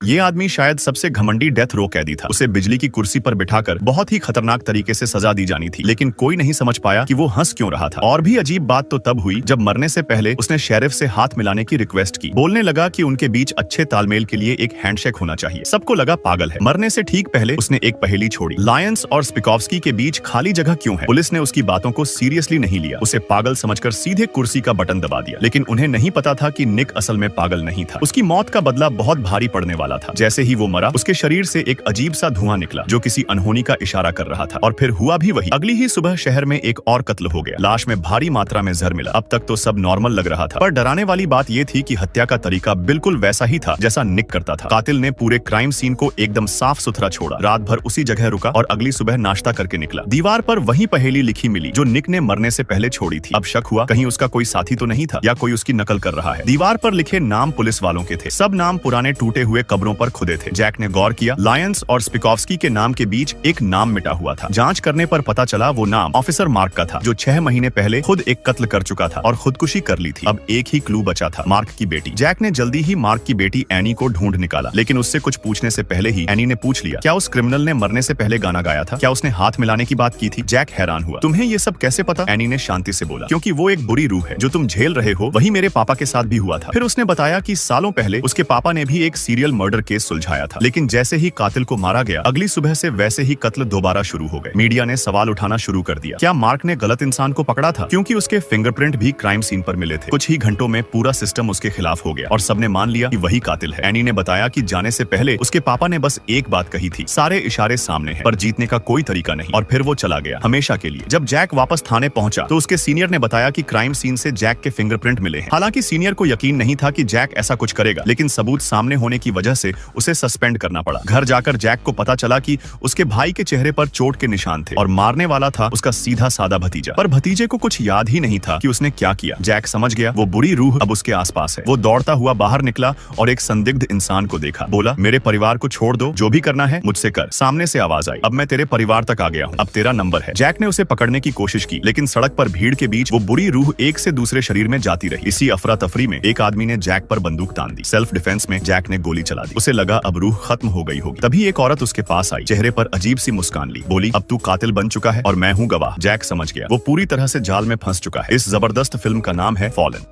ये आदमी शायद सबसे घमंडी डेथ रो कैदी था। उसे बिजली की कुर्सी पर बिठाकर बहुत ही खतरनाक तरीके से सजा दी जानी थी, लेकिन कोई नहीं समझ पाया कि वो हंस क्यों रहा था। और भी अजीब बात तो तब हुई जब मरने से पहले उसने शेरिफ से हाथ मिलाने की रिक्वेस्ट की। बोलने लगा कि उनके बीच अच्छे तालमेल के लिए एक हैंडशेक होना चाहिए। सबको लगा पागल है। मरने से ठीक पहले उसने एक पहेली छोड़ी, लायंस और स्पिकॉव्स्की के बीच खाली जगह क्यों है। पुलिस ने उसकी बातों को सीरियसली नहीं लिया, उसे पागल समझकर सीधे कुर्सी का बटन दबा दिया। लेकिन उन्हें नहीं पता था कि निक असल में पागल नहीं था। उसकी मौत का बदला बहुत भारी पड़ने वाला था। जैसे ही वो मरा, उसके शरीर से एक अजीब सा धुआं निकला जो किसी अनहोनी का इशारा कर रहा था। और फिर हुआ भी वही। अगली ही सुबह शहर में एक और कत्ल हो गया। लाश में भारी मात्रा में जहर मिला। अब तक तो सब नॉर्मल लग रहा था, पर डराने वाली बात ये थी कि हत्या का तरीका बिल्कुल वैसा ही था जैसा निक करता था। कातिल ने पूरे क्राइम सीन को एकदम साफ सुथरा छोड़ा, रात भर उसी जगह रुका और अगली सुबह नाश्ता करके निकला। दीवार पर वही पहेली लिखी मिली जो निक ने मरने से पहले छोड़ी थी। अब शक हुआ कहीं उसका कोई साथी तो नहीं था या कोई उसकी नकल कर रहा है। दीवार पर लिखे नाम पुलिस वालों के थे। सब नाम पुराने टूटे हुए कब्रों पर खुदे थे। जैक ने गौर किया, लायंस और स्पिकॉव्स्की के नाम के बीच एक नाम मिटा हुआ था। जांच करने पर पता चला वो नाम ऑफिसर मार्क का था, जो 6 महीने पहले खुद एक कत्ल कर चुका था और खुदकुशी कर ली थी। अब एक ही क्लू बचा था, मार्क की बेटी। जैक ने जल्दी ही मार्क की बेटी एनी को ढूंढ निकाला, लेकिन उससे कुछ पूछने से पहले ही एनी ने पूछ लिया, क्या उस क्रिमिनल ने मरने से पहले गाना गाया था? क्या उसने हाथ मिलाने की बात की थी? जैक हैरान हुआ। तुम्हें ये सब कैसे पता? एनी ने शांति से बोला, क्योंकि वो एक बुरी रूह है। जो तुम झेल रहे हो वही मेरे पापा के साथ भी हुआ था। फिर उसने बताया कि सालों पहले उसके पापा ने भी एक सीरियल मर्डर केस सुलझाया था, लेकिन जैसे ही कातिल को मारा गया, अगली सुबह से वैसे ही कत्ल दोबारा शुरू हो गए। मीडिया ने सवाल उठाना शुरू कर दिया, क्या मार्क ने गलत इंसान को पकड़ा था? क्योंकि उसके फिंगरप्रिंट भी क्राइम सीन पर मिले थे। कुछ ही घंटों में पूरा सिस्टम उसके खिलाफ हो गया और सबने मान लिया कि वही कातिल है। एनी ने बताया कि जाने से पहले उसके पापा ने बस एक बात कही थी, सारे इशारे सामने हैं, पर जीतने का कोई तरीका नहीं। और फिर वो चला गया हमेशा के लिए। जब जैक वापस थाने पहुंचा तो उसके सीनियर ने बताया कि क्राइम सीन से जैक के फिंगरप्रिंट मिले हैं। हालांकि सीनियर को यकीन नहीं था कि जैक ऐसा कुछ करेगा, लेकिन सबूत सामने होने की वजह से उसे सस्पेंड करना पड़ा। घर जाकर जैक को पता चला कि उसके भाई के चेहरे पर चोट के निशान थे और मारने वाला था उसका सीधा सादा भतीजा। पर भतीजे को कुछ याद ही नहीं था कि उसने क्या किया। जैक समझ गया वो बुरी रूह अब उसके आसपास है। वो दौड़ता हुआ बाहर निकला और एक संदिग्ध इंसान को देखा। बोला, मेरे परिवार को छोड़ दो, जो भी करना है मुझसे कर। सामने से आवाज आई, अब मैं तेरे परिवार तक आ गया हूँ, अब तेरा नंबर है। जैक ने उसे पकड़ने की कोशिश की, लेकिन सड़क पर भीड़ के बीच वो बुरी रूह एक से दूसरे शरीर में जाती रही। इसी अफरा तफरी में एक आदमी ने जैक पर बंदूक तान दी। सेल्फ डिफेंस में जैक ने गोली चला दी। उसे लगा अब रूह खत्म हो गई होगी। तभी एक औरत उसके पास आई, चेहरे पर अजीब सी मुस्कान ली। बोली, अब तू कातिल बन चुका है और मैं हूँ गवाह। जैक समझ गया वो पूरी तरह से जाल में फंस चुका है। इस जबरदस्त फिल्म का नाम है फॉलन।